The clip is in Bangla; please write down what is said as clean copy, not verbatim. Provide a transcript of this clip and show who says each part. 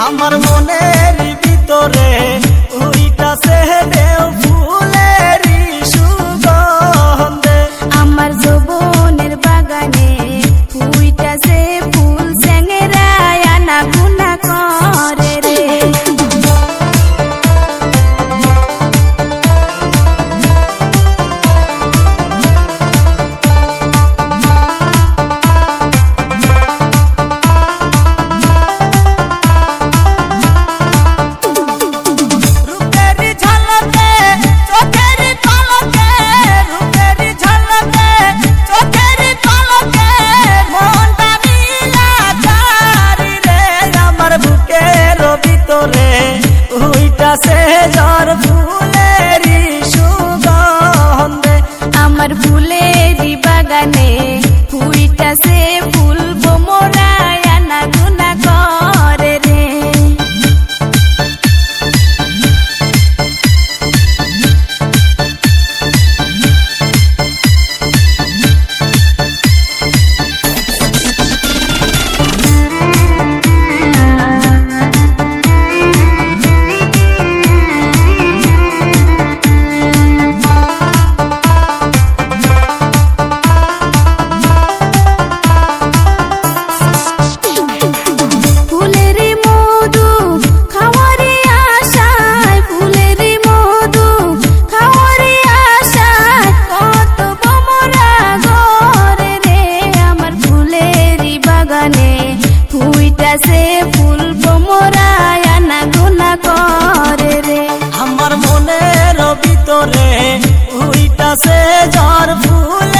Speaker 1: আমার মনের ভিতরে উইটাছে ঢেউ ফুলেরই সুগন্ধে।
Speaker 2: আমার যৌবনের বাগানে ফুইটাছে ফুল চ্যাংড়ায় আনা গুনা করে রে।
Speaker 1: উইটাছে ঝড় ফুলেরই সুগন্ধে।
Speaker 2: আমার ফুলেরই বাগানে ফুইটাছে ফুল বোমরায় আনা গুনা করে রে। ফুইটাছে ফুল বোমরায় আনা গুনা করে রে।
Speaker 1: আমার মনের ভিতরে উইটাছে ঝড় ফুল